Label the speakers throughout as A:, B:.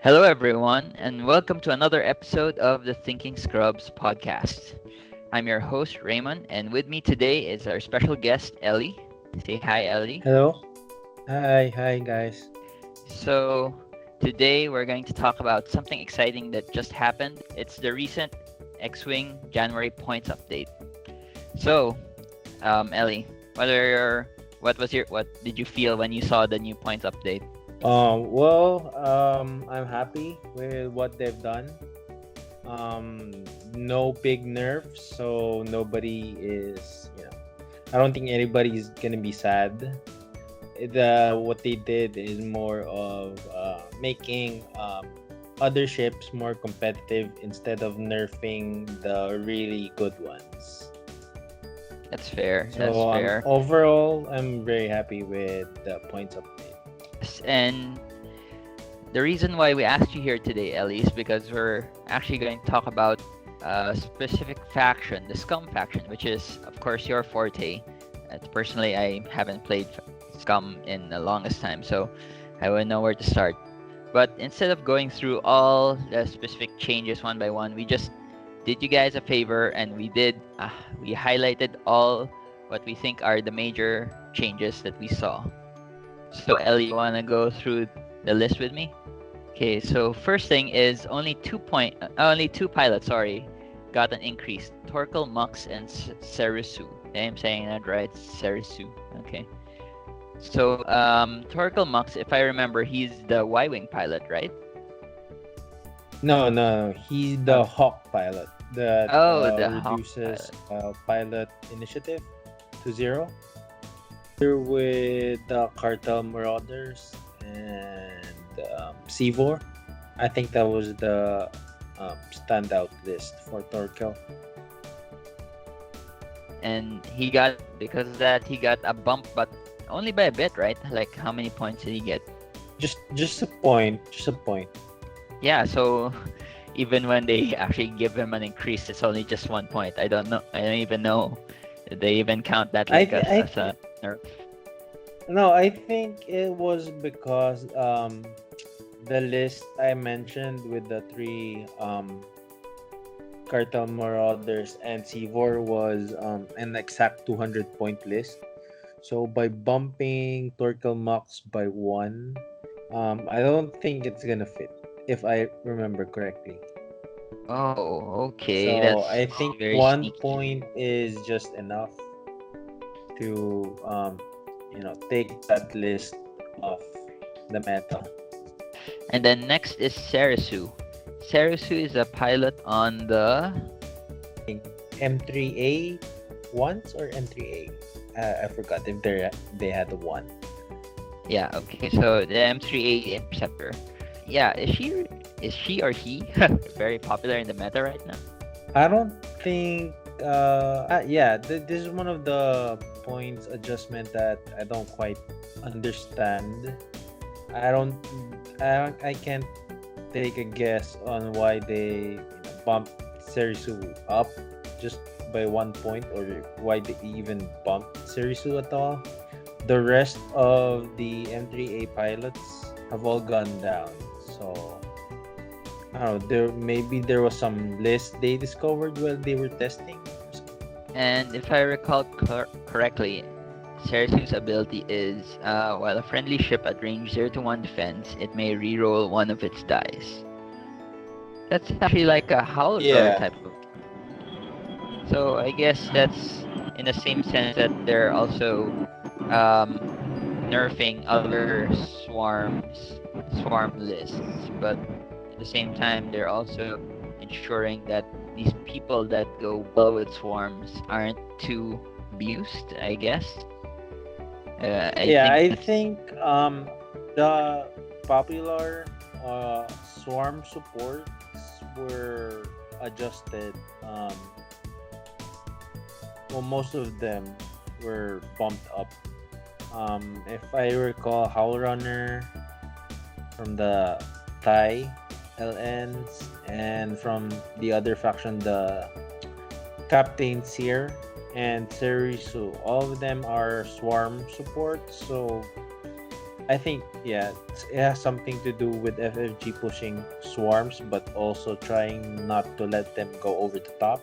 A: Hello, everyone, and welcome to another episode of the Thinking Scrubs podcast. I'm your host, Raymond, and with me today is our special guest, Ellie. Say hi, Ellie.
B: Hello. Hi, guys.
A: So, today we're going to talk about something exciting that just happened. It's the recent X Wing January points update. So, Ellie, what did you feel when you saw the new points update?
B: I'm happy with what they've done. No big nerfs, so nobody is, I don't think anybody's gonna be sad. What they did is more of making other ships more competitive instead of nerfing the really good ones.
A: That's fair. That's
B: So
A: fair.
B: overall, I'm very happy with the points update.
A: And the reason why we asked you here today, Ellie, is because we're actually going to talk about a specific faction, the Scum Faction, which is, of course, your forte. Personally, I haven't played Scum in the longest time, so I wouldn't know where to start. But instead of going through all the specific changes one by one, we just did you guys a favor and we highlighted all what we think are the major changes that we saw. So Ellie, you wanna go through the list with me? Okay, so first thing is only two pilots, sorry, got an increase. Torkel, Mux, and Serisu. I'm saying that right, Serisu. Okay. So Torkel Mux, if I remember, he's the Y-wing pilot, right?
B: No, he's the
A: Okay.
B: Hawk pilot that
A: Oh, the Hawk
B: reduces
A: pilot.
B: pilot initiative to zero. Here with the Cartel Marauders and C4. I think that was the standout list for Torkel.
A: And because of that, he got a bump, but only by a bit, right? Like, how many points did he get?
B: Just a point. Just a point.
A: Yeah, so even when they actually give him an increase, it's only just 1 point. I don't know. I don't even know. Did they even count that
B: I
A: like
B: th-
A: as,
B: I
A: as a nerf?
B: No, I think it was because the list I mentioned with the three Cartel Marauders and Sivor was an exact 200 point list. So by bumping Torkel Mox by one, I don't think it's gonna fit if I remember correctly.
A: Oh, okay.
B: So
A: That's
B: I think
A: very
B: one
A: sneaky.
B: point is just enough to take that list off the meta.
A: And then next is Serisu. Serisu is a pilot on the
B: M3A once or M3A. I forgot if they had the one.
A: yeah. Okay, so the M3A Interceptor. Yeah, is she or he very popular in the meta right now?
B: I don't think. Yeah, this is one of the points adjustment that I don't quite understand. I don't. I can't take a guess on why they bumped Serisu up just by 1 point, or why they even bumped Serisu at all. The rest of the M3A pilots have all gone down. So I don't know. There was some list they discovered while they were testing.
A: And if I recall correctly, Serisu's ability is while a friendly ship at range 0 to 1 defends, it may reroll one of its dice. That's actually like a howler
B: Yeah.
A: type of. So I guess that's in the same sense that they're also um, nerfing other swarm lists, but at the same time they're also ensuring that these people that go well with swarms aren't too abused, I guess. I
B: Yeah,
A: think
B: I
A: that's
B: think the popular swarm supports were adjusted. Well, most of them were bumped up. If I recall, Howl Runner from the Thai LNs and from the other faction, the Captain Seer and Serisu. All of them are swarm support, so I think yeah, it has something to do with FFG pushing swarms, but also trying not to let them go over the top.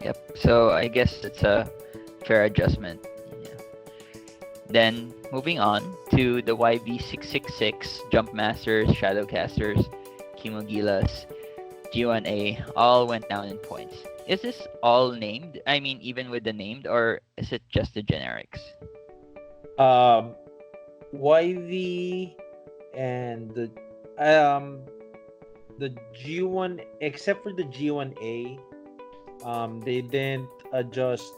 A: Yep. So I guess it's a fair adjustment. Yeah. Then moving on to the YV666 Jumpmasters, Shadowcasters, Kimogilas, G1A all went down in points. Is this all named? I mean, even with the named, or is it just the generics?
B: Um, YV and the G1, except for the G1A, they didn't adjust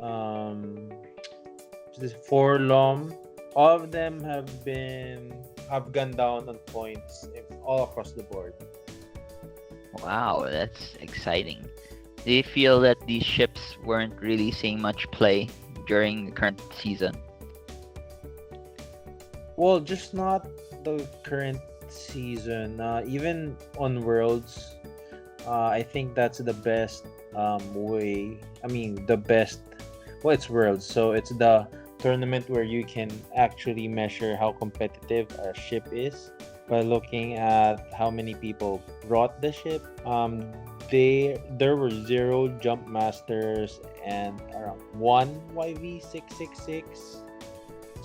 B: um this for LOM. All of them have gone down on points all across the board.
A: Wow, that's exciting. Do you feel that these ships weren't really seeing much play during the current season?
B: Well, just not the current season. Even on Worlds, I think that's the best way. I mean, the best. Well, it's Worlds, so it's the tournament where you can actually measure how competitive a ship is by looking at how many people brought the ship. There were 0 Jumpmasters and around 1 YV666.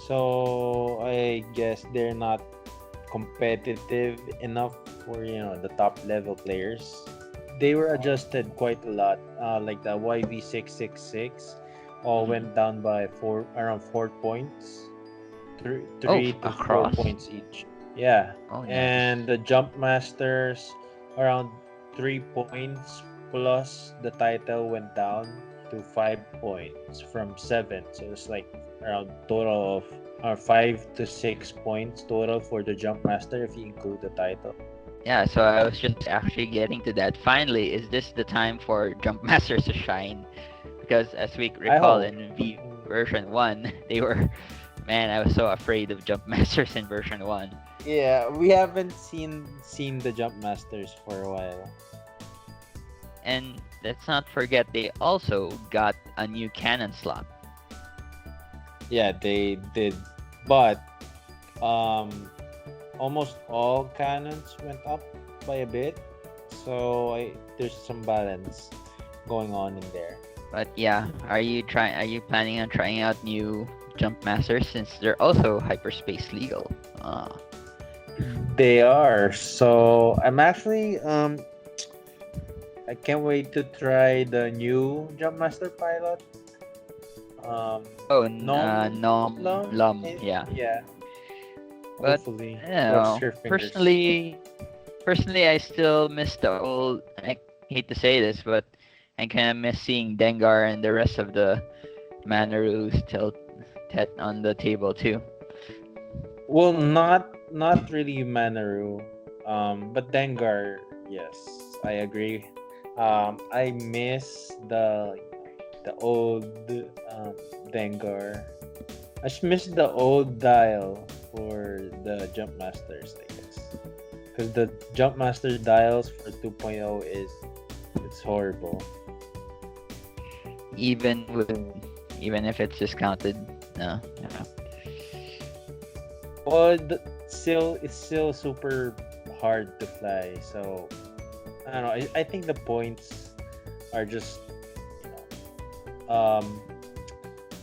B: So I guess they're not competitive enough for the top level players. They were adjusted quite a lot. Like the YV666 all went down by around 4 points, three,
A: Oh,
B: 3 to 4
A: across.
B: points each. Yeah,
A: Oh,
B: and
A: nice.
B: the Jumpmasters around 3 points plus the title went down to 5 points from 7. So it's like around total of 5 to 6 points total for the Jumpmaster if you include the title.
A: Yeah, so I was just actually getting to that. Finally, is this the time for Jumpmasters to shine? Because as we
B: I
A: recall
B: hope.
A: in V version 1, they were, man, I was so afraid of Jumpmasters in version 1.
B: Yeah, we haven't seen the Jumpmasters for a while.
A: And let's not forget they also got a new cannon slot.
B: Yeah, they did, but almost all cannons went up by a bit, so there's some balance going on in there.
A: But yeah, are you planning on trying out new Jumpmasters since they're also hyperspace legal?
B: They are. So I'm actually I can't wait to try the new Jumpmaster pilot.
A: Oh,
B: Nom Lum?
A: Lum, yeah.
B: Yeah.
A: But
B: Hopefully.
A: you
B: Cross
A: know,
B: your fingers.
A: personally, I still miss the old. I hate to say this, but I kind of miss seeing Dengar and the rest of the Manaroos tet on the table too.
B: Well, not really Manaru. But Dengar, yes, I agree. I miss the old Dengar. I just miss the old dial for the Jumpmasters, I guess. Because the Jumpmaster dials for 2.0 it's horrible.
A: Even if it's discounted, no. Yeah.
B: Well, it's still super hard to fly. So I don't know. I think the points are just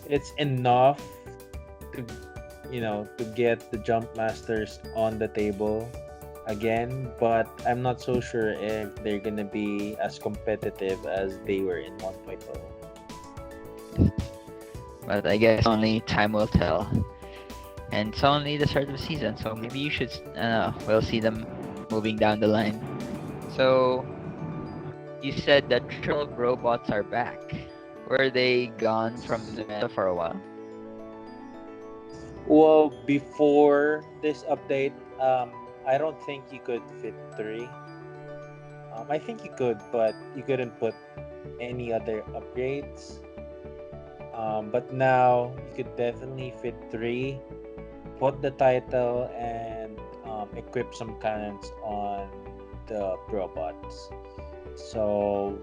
B: it's enough to to get the jump masters on the table again, but I'm not so sure if they're gonna be as competitive as they were in 1.0.
A: But I guess only time will tell. And it's only the start of the season, so maybe you should. We'll see them moving down the line. So you said that triple robots are back. Were they gone from the meta for a while?
B: Well, before this update, I don't think you could fit 3. I think you could, but you couldn't put any other upgrades. But now you could definitely fit 3, put the title, and equip some cannons on the robots. So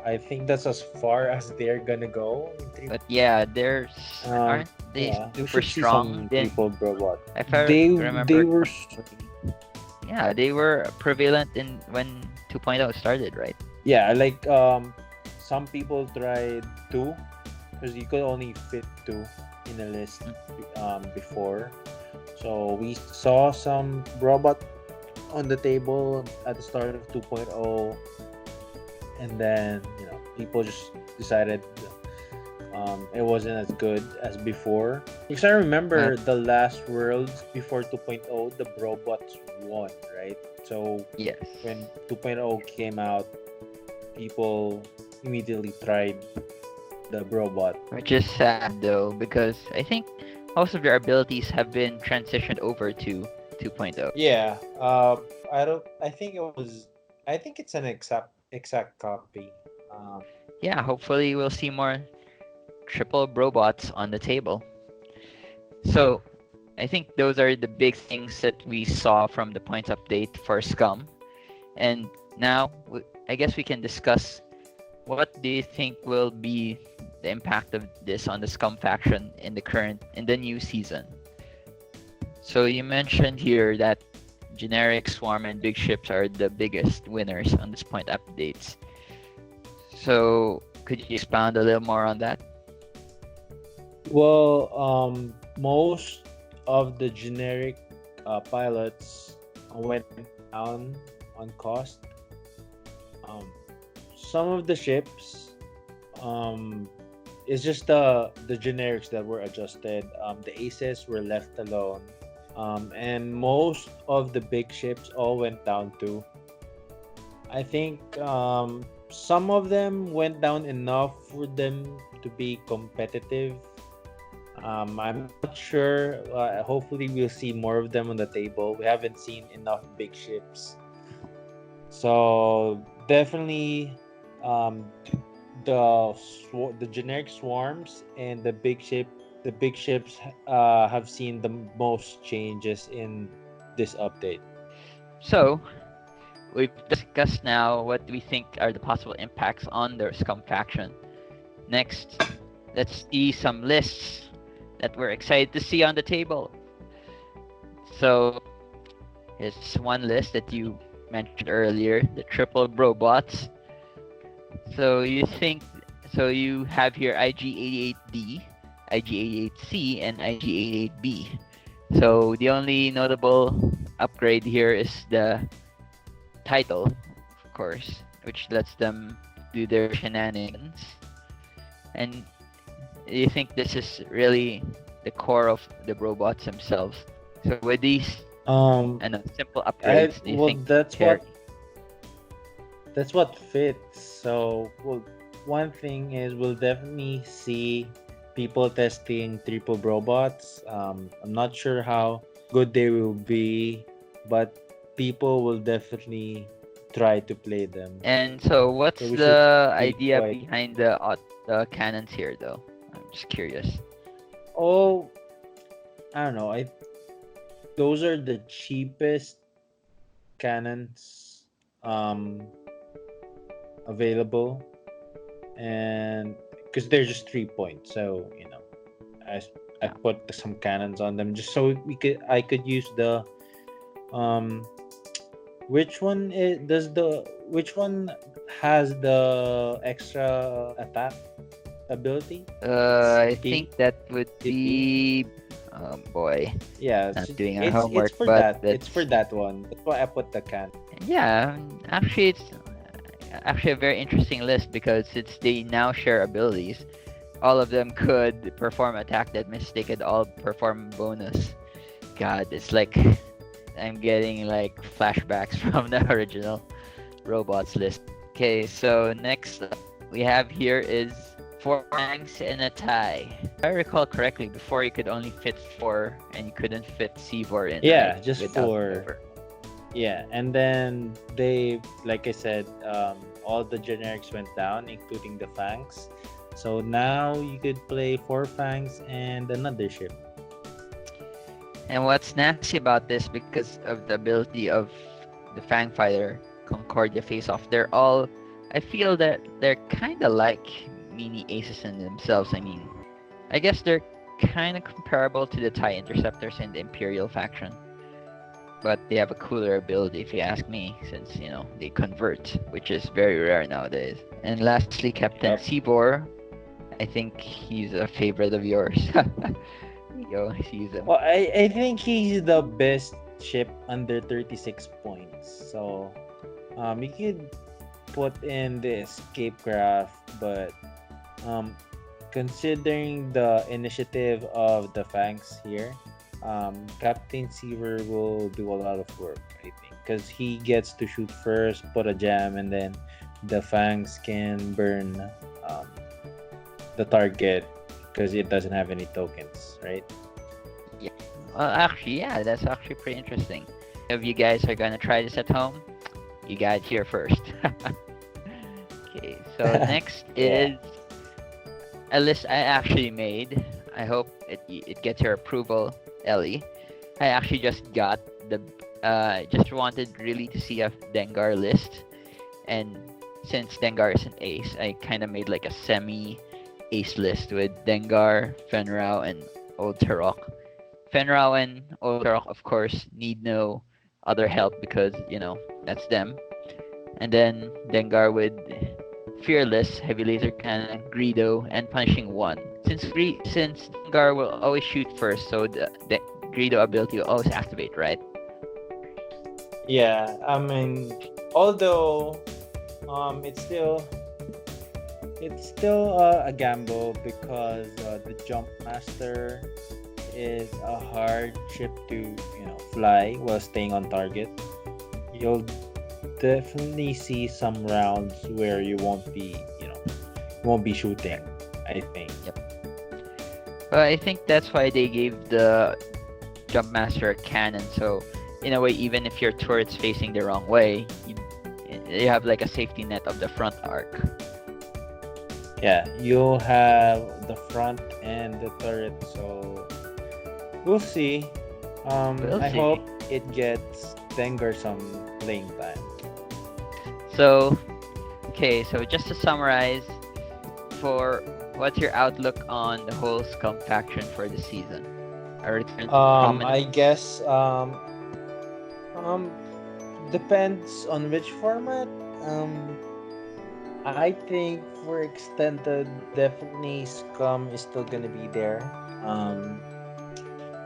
B: I think that's as far as they're gonna go in 3.
A: But yeah, there's
B: Um,
A: they
B: Yeah, we
A: super
B: should see
A: strong.
B: some
A: Then
B: triple robot.
A: if I
B: They
A: remember
B: were
A: correctly, yeah, they were prevalent in when 2.0 started, right?
B: yeah, like some people tried two because you could only fit two in a list before. So we saw some robot on the table at the start of 2.0, and then people just decided it wasn't as good as before. Because I
A: Uh,
B: remember the last worlds before 2.0, the robots won, right? So
A: yes.
B: when 2.0 came out, people immediately tried the robot.
A: Which is sad though, because I think most of their abilities have been transitioned over to 2.0.
B: Yeah, I don't. I think it was. I think it's an exact copy. Um,
A: Yeah, hopefully we'll see more triple robots on the table. So I think those are the big things that we saw from the points update for Scum. And now I guess we can discuss what do you think will be the impact of this on the Scum faction in the new season. So you mentioned here that generic swarm and big ships are the biggest winners on this point updates. So could you expound a little more on that?
B: well, most of the generic pilots went down on cost. Um, some of the ships, it's just the generics that were adjusted. The aces were left alone. And most of the big ships all went down too. I think some of them went down enough for them to be competitive. I'm not sure. Hopefully, we'll see more of them on the table. We haven't seen enough big ships, so definitely um, the generic swarms and the big ships have seen the most changes in this update.
A: So we've discussed now what we think are the possible impacts on the Scum faction. Next, let's see some lists that we're excited to see on the table. So it's one list that you mentioned earlier, the triple robots. So you have here IG88D, IG88C, and IG88B. So the only notable upgrade here is the title, of course, which lets them do their shenanigans. And you think this is really the core of the robots themselves. So with these simple upgrades, do you
B: Well,
A: think
B: that's what fits. So, well, one thing is we'll definitely see people testing triple robots. I'm not sure how good they will be, but people will definitely try to play them.
A: And so what's
B: So we should
A: the
B: be
A: idea
B: quite.
A: behind the cannons here, though? I'm just curious.
B: Oh, I don't know. Those are the cheapest cannons available, and because they're just 3 points, so I I
A: Yeah.
B: put some cannons on them just so I could use the um which one has the extra attack ability?
A: I
B: B.
A: think that would
B: Is it B?
A: be, oh boy,
B: Yeah,
A: not doing our
B: it's
A: homework,
B: for
A: but
B: that. It's for
A: that's
B: that one. That's why I put the can.
A: yeah. Actually, it's actually a very interesting list because they now share abilities. All of them could perform attack that miss. They could all perform bonus. God, it's like I'm getting like flashbacks from the original robots list. Okay, so next up we have here is four ranks in a tie. If I recall correctly, before you could only fit four and you couldn't fit C4 in,
B: Yeah,
A: right?
B: just
A: Without
B: for
A: maneuver.
B: yeah, and then they, like I said, all the generics went down, including the fangs. So now you could play four fangs and another ship.
A: And what's nasty about this, because of the ability of the Fang Fighter Concordia face off, I feel that they're kind of like mini aces in themselves. I mean, I guess they're kind of comparable to the TIE Interceptors in the Imperial faction, but they have a cooler ability if you ask me, since they convert, which is very rare nowadays. And lastly, Captain
B: Yep.
A: Seabor. I think he's a favorite of yours. Yo, sees him.
B: Well, I think he's the best ship under 36 points. So, you could put in the escape craft, but considering the initiative of the Fangs here, Captain Seaver will do a lot of work, I think, because he gets to shoot first, put a jam, and then the Fangs can burn the target because it doesn't have any tokens, right?
A: Yeah. Well, actually, yeah, that's actually pretty interesting. If you guys are gonna try this at home, you got it here first. Okay, so next
B: Yeah.
A: is a list I actually made. I hope it gets your approval, Ellie. I actually just got just wanted really to see a Dengar list, and since Dengar is an ace, I kind of made like a semi-ace list with Dengar, Fenrau, and Old Turok. Fenrau and Old Turok, of course, need no other help because that's them. And then Dengar with Fearless, Heavy Laser Cannon, Greedo, and Punishing 1. Since Dengar will always shoot first, so the Greedo ability will always activate, right?
B: Yeah, I mean, although it's still a gamble because the Jumpmaster is a hard ship to fly while staying on target. You'll definitely see some rounds where you won't be shooting, I think.
A: But I think that's why they gave the Jumpmaster a cannon. So in a way, even if your turret's facing the wrong way, you have like a safety net of the front arc.
B: Yeah, you'll have the front and the turret, so we'll see.
A: We'll
B: I
A: see.
B: hope it gets Dengar some playing time.
A: So, okay, so just to summarize, what's your outlook on the whole Scum faction for the season? A return to prominence?
B: I guess depends on which format. I think for extended, definitely Scum is still gonna be there.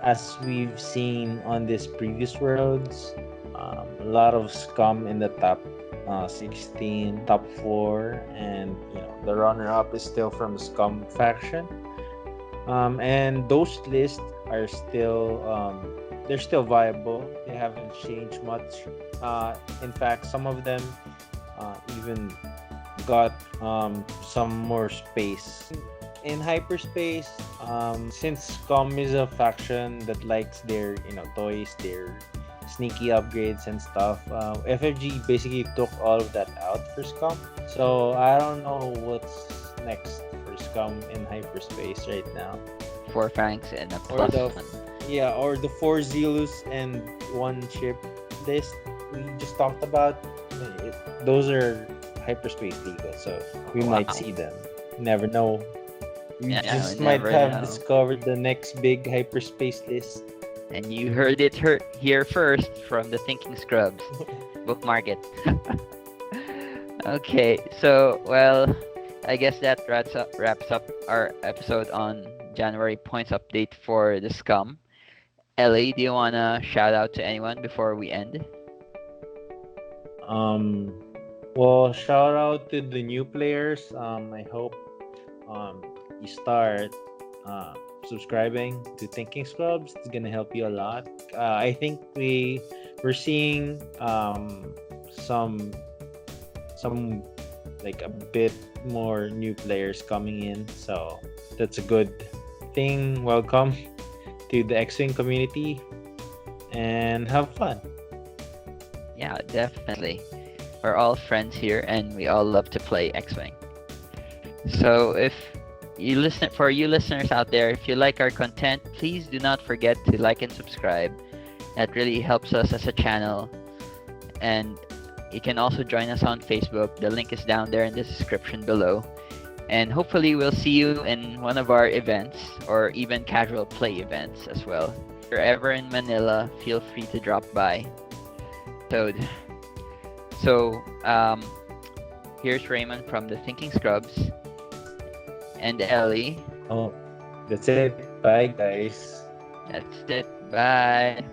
B: As we've seen on these previous worlds, a lot of Scum in the top 16, top 4, and the runner-up is still from Scum faction. And those lists are still they're still viable. They haven't changed much. In fact, some of them even got some more space in hyperspace. Since Scum is a faction that likes their toys, their sneaky upgrades and stuff, FFG basically took all of that out for Scum. So I don't know what's next for Scum in hyperspace right now.
A: 4 Fangs and a
B: Or
A: plus
B: the
A: 1.
B: or the 4 Zelus and 1 chip list we just talked about. Those are hyperspace legal, so we might
A: Wow.
B: see them. Never know. We
A: Yeah,
B: just
A: we
B: might
A: never
B: have
A: know.
B: discovered the next big hyperspace list.
A: And you heard it here first from the Thinking Scrubs. Bookmark it. Okay, so I guess that wraps up our episode on January points update for the Scum. Ellie, do you wanna shout out to anyone before we end?
B: Well, shout out to the new players. I hope you start subscribing to Thinking Scrubs. It's gonna help you a lot. I think we're seeing some like a bit more new players coming in, so that's a good thing. Welcome to the X-Wing community and have fun.
A: Yeah, definitely. We're all friends here, and we all love to play X-Wing. So if you listeners out there, if you like our content, please do not forget to like and subscribe. That really helps us as a channel. And you can also join us on Facebook. The link is down there in the description below. And hopefully we'll see you in one of our events or even casual play events as well. If you're ever in Manila, feel free to drop by. So, so here's Raymond from the Thinking Scrubs and Ellie.
B: Oh, that's it. Bye, guys.
A: That's it. Bye.